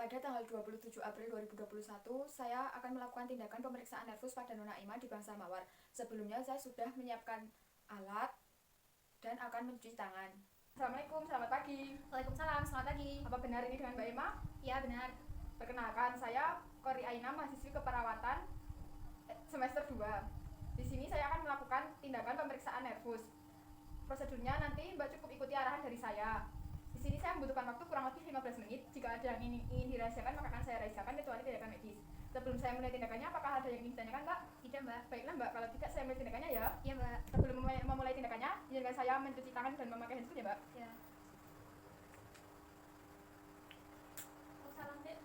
Pada tanggal 27 April 2021, saya akan melakukan tindakan pemeriksaan nervus pada Nona Ima di Bangsa Mawar. Sebelumnya saya sudah menyiapkan alat dan akan mencuci tangan. Assalamualaikum, selamat pagi. Waalaikumsalam, selamat pagi. Apa benar ini dengan Mbak Ima? Ya, benar. Perkenalkan, saya Kori Aina, mahasiswi keperawatan semester 2. Di sini saya akan melakukan tindakan pemeriksaan nervus. Prosedurnya nanti Mbak cukup ikuti arahan dari saya. Di sini saya membutuhkan waktu kurang lebih 15 menit. Jika ada yang ingin dirahasiakan, maka akan saya rahasiakan kecuali tindakan medis. Sebelum saya mulai tindakannya, apakah ada yang ingin ditanyakan, Mbak? Tidak, Mbak. Baiklah, Mbak. Kalau tidak, saya mulai tindakannya ya. Iya, Mbak. Sebelum memulai tindakannya, izinkan saya mencuci tangan dan memakai handscoon ya, Mbak. Ya. Oh, salam, Dek.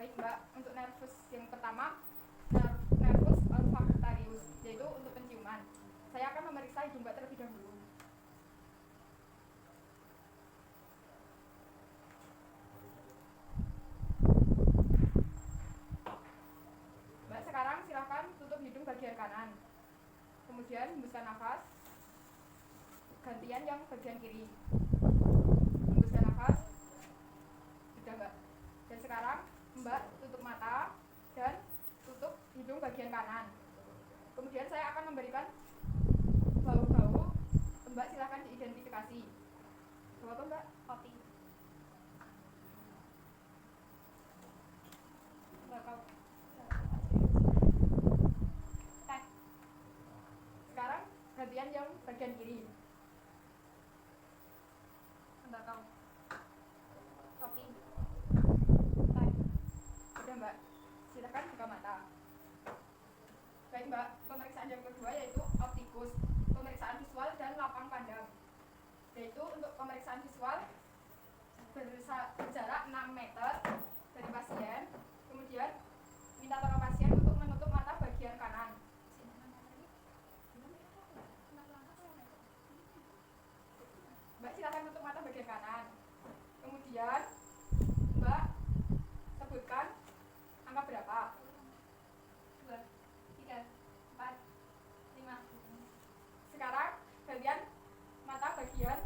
Baik, Mbak. Untuk nervus yang pertama, nervus olfactarius, yaitu untuk penciuman. Saya akan memeriksa hidung Mbak terlebih dahulu. Mbak, sekarang silakan tutup hidung bagian kanan. Kemudian hembuskan nafas. Gantian yang bagian kiri. Hembuskan nafas. Sudah, Mbak. Dan sekarang Mbak tutup mata dan tutup hidung bagian kanan. Kemudian saya akan memberikan bau-bau. Mbak silakan diidentifikasi. Bau apa, Mbak? Kopi. Bakau. Teh. Sekarang gantian yang bagian kiri. Tembakau. Kopi. Teh. Sudah, Mbak. Silakan buka mata. Baik, Mbak. Pemeriksaan yang kedua yaitu optikus, pemeriksaan visual dan lapang pandang. Yaitu untuk pemeriksaan visual berjarak 6 meter dari pasien. Kemudian minta tolong pasien untuk menutup mata bagian kanan. Mbak silakan tutup mata bagian kanan. Kemudian Mbak sebutkan angka berapa? 2, 3, 4, 5. Sekarang gantian mata bagian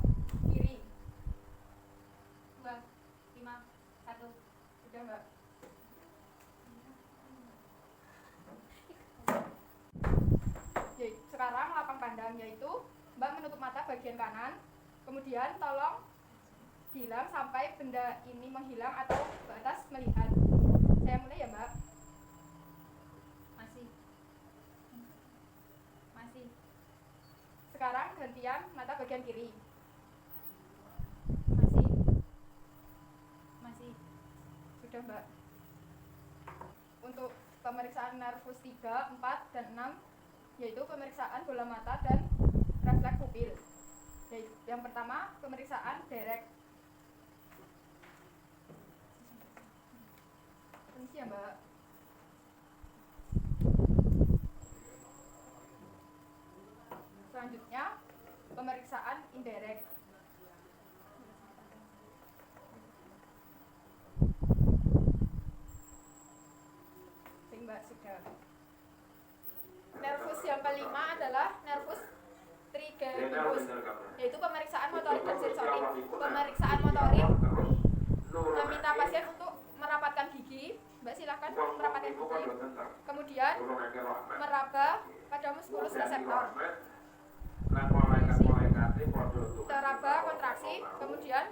kiri. 2, 5, 1. Sudah, Mbak. Sekarang lapang pandang, yaitu Mbak menutup mata bagian kanan. Kemudian tolong bilang sampai benda ini menghilang atau ke atas melihat. Saya mulai ya, Mbak. Masih. Masih. Sekarang gantian mata bagian kiri. Masih. Masih. Sudah, Mbak. Untuk pemeriksaan nervus 3, 4, dan 6, yaitu pemeriksaan bola mata dan refleks pupil. Yang pertama, pemeriksaan direct. Permisi ya, Mbak. Selanjutnya, pemeriksaan indirect. Mbak, sudah. Nervus yang kelima adalah nervus trigeminus, yaitu pemeriksaan motorik dan sensorik. Pemeriksaan motorik meminta pasien untuk merapatkan gigi. Mbak silakan merapatkan gigi. Kemudian meraba pada muskulus reseptor. Teraba kontraksi, kemudian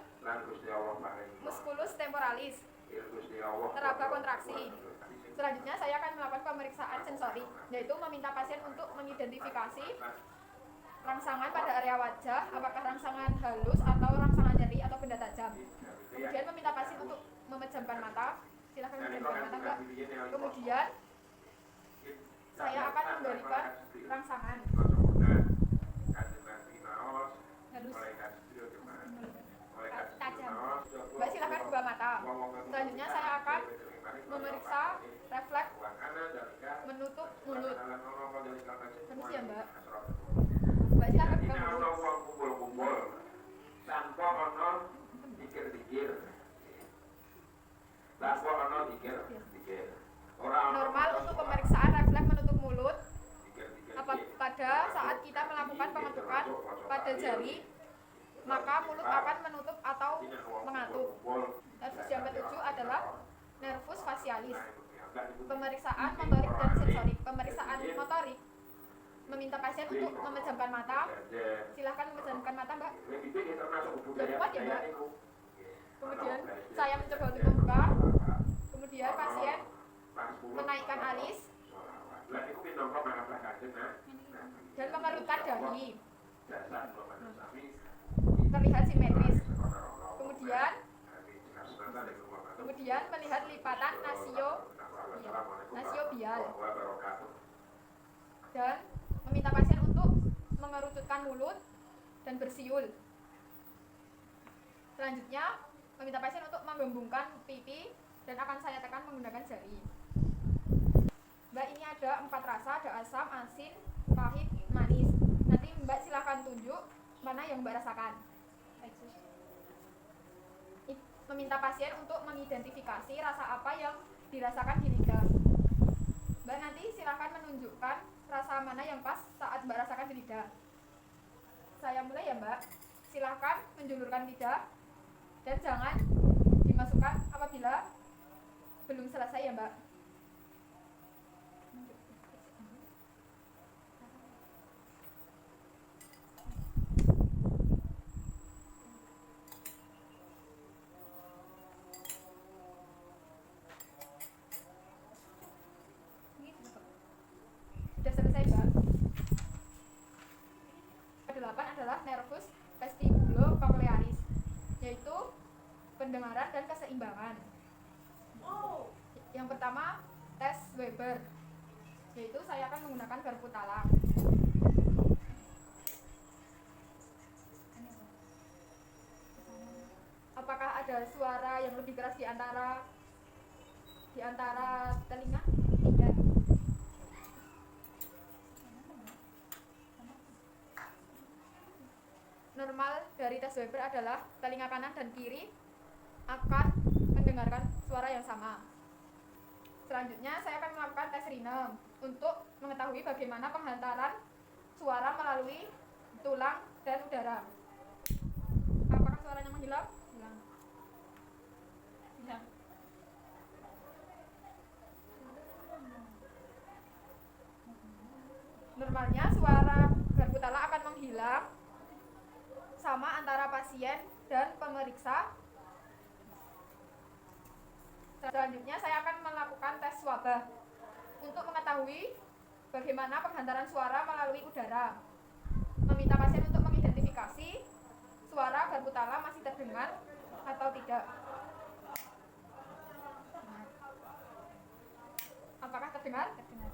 muskulus temporalis. Teraba kontraksi. Selanjutnya saya akan melakukan pemeriksaan sensori, yaitu meminta pasien untuk mengidentifikasi rangsangan pada area wajah, apakah rangsangan halus atau rangsangan nyeri atau benda tajam. Kemudian meminta pasien untuk memejamkan mata. Silakan memejamkan mata, Mbak. Kemudian saya akan memberikan rangsangan halus, tajam. Mbak silakan buka mata. Selanjutnya saya akan memeriksa refleks menutup mulut. Permisi ya Mbak. Mbak silakan buka mulut. Tanpa ono dikir-dikir. Tanpa ono dikir-dikir. Normal untuk pemeriksaan refleks menutup mulut pada saat kita melakukan pembentukan pada jari, maka mulut akan menutup atau mengatup. Nervus yang ketujuh adalah nervus facialis. Pemeriksaan motorik dan sensorik. Pemeriksaan motorik meminta pasien untuk memejamkan mata. Silahkan memejamkan mata, Mbak. Sudah kuat ya, Mbak? Kemudian saya mencoba untuk membuka. Kemudian pasien menaikkan alis dan mengerutkan dahi. Terlihat simetris. Kemudian melihat lipatan nasiobial dan meminta pasien untuk mengerucutkan mulut dan bersiul. Selanjutnya meminta pasien untuk menggembungkan pipi dan akan saya tekan menggunakan jari. Mbak, ini ada 4 rasa, ada asam, asin, pahit, manis. Nanti Mbak silahkan tunjuk mana yang Mbak rasakan. Meminta pasien untuk mengidentifikasi rasa apa yang dirasakan di lidah. Mbak nanti silahkan menunjukkan rasa mana yang pas saat Mbak rasakan di lidah. Saya mulai ya Mbak. Silahkan menjulurkan lidah dan jangan dimasukkan apabila belum selesai ya Mbak. Sudah selesai Mbak. Kedelapan adalah nervus vestibulocochlearis, yaitu pendengaran dan keseimbangan. Yang pertama, tes Weber, yaitu saya akan menggunakan garpu talang. Apakah ada suara yang lebih keras di antara telinga? Tidak. Normal dari tes Weber adalah telinga kanan dan kiri akan mendengarkan suara yang sama. Selanjutnya saya akan melakukan tes Riemann untuk mengetahui bagaimana penghantaran suara melalui tulang dan udara. Apakah suaranya menghilang? Hilang. Normalnya suara garpu talang akan menghilang sama antara pasien dan pemeriksa. Selanjutnya saya akan melakukan tes wabah untuk mengetahui bagaimana penghantaran suara melalui udara. Meminta pasien untuk mengidentifikasi suara garpu talang masih terdengar atau tidak. Apakah terdengar? Terdengar.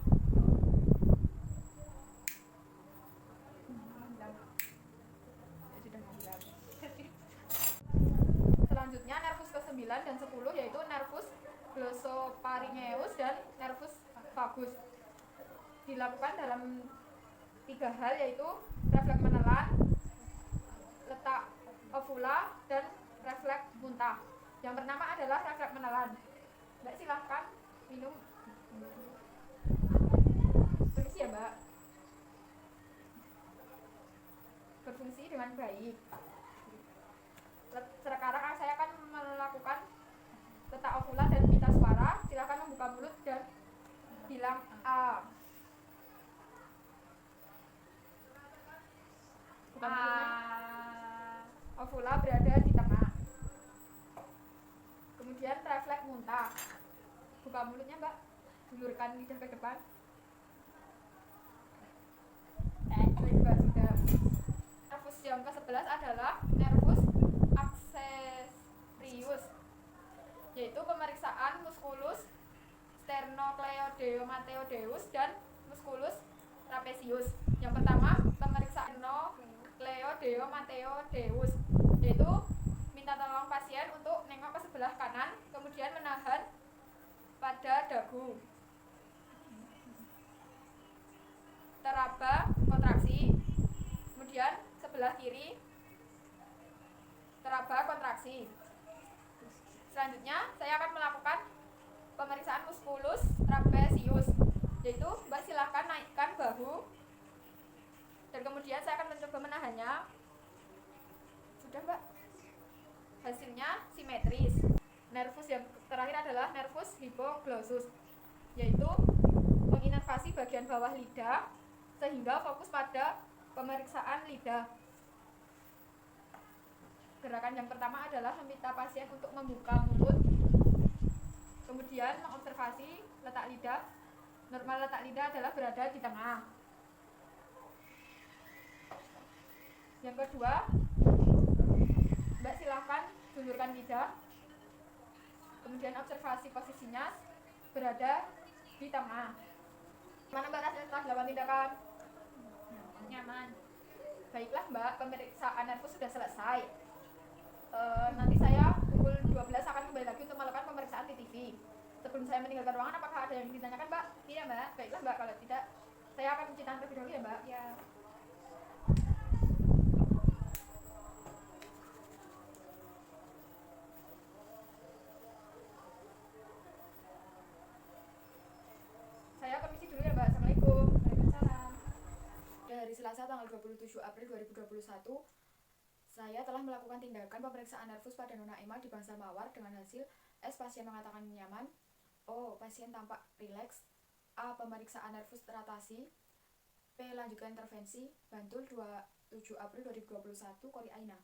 Selanjutnya nervus ke-9 dan 10 yaitu nervus glossopharyngeus dan nervus vagus. Dilakukan dalam 3 hal yaitu refleks menelan, letak ovula, dan refleks muntah. Yang pertama adalah refleks menelan. Mbak silahkan minum. Permisi ya Mbak. Berfungsi dengan baik. Sekarang saya akan melakukan letak ovula dan pita suara. Silakan membuka mulut dan bilang A. Buka mulutnya. Ovula berada di tengah. Kemudian refleks muntah. Buka mulutnya Mbak. Julurkan lidah ke depan. Baik Mbak, sudah. Nervus yang ke-11 adalah nervus accesorius, yaitu pemeriksaan musculus sternocleidomastoideus dan musculus trapezius. Yang pertama, pemeriksaan sternocleidomastoideus, yaitu minta tolong pasien untuk nengok ke sebelah kanan, kemudian menahan pada dagu. Teraba kontraksi. Kemudian sebelah kiri teraba kontraksi. Selanjutnya saya akan melakukan pemeriksaan muskulus trapesius, yaitu Mbak silahkan naikkan bahu dan kemudian saya akan mencoba menahannya. Sudah Mbak? Hasilnya simetris. Nervus yang terakhir adalah nervus hypoglossus, yaitu menginervasi bagian bawah lidah sehingga fokus pada pemeriksaan lidah. Gerakan yang pertama adalah meminta pasien untuk membuka mulut, kemudian mengobservasi letak lidah. Normal letak lidah adalah berada di tengah. Yang kedua, Mbak silahkan julurkan lidah, kemudian observasi posisinya berada di tengah. Mana Mbak rasanya setelah dilakukan tindakan? Nyaman. Baiklah Mbak, pemeriksaan nervus sudah selesai. Nanti saya pukul 12 akan kembali lagi untuk melakukan pemeriksaan TTV. Sebelum saya meninggalkan ruangan, apakah ada yang ditanyakan Mbak? Iya Mbak. Baiklah Mbak, kalau tidak saya akan mencuci tangan terlebih dahulu ya Mbak. Ya. Saya permisi dulu ya Mbak. Assalamualaikum. Waalaikumsalam. Pada hari Selasa tanggal 27 April 2021, saya telah melakukan tindakan pemeriksaan nervus pada Nona Ima di Bangsal Mawar dengan hasil S. Pasien mengatakan nyaman, O. Pasien tampak rileks, A. Pemeriksaan nervus teratasi, P. Lanjutkan intervensi. Bantul 27 April 2021, Kori Aina.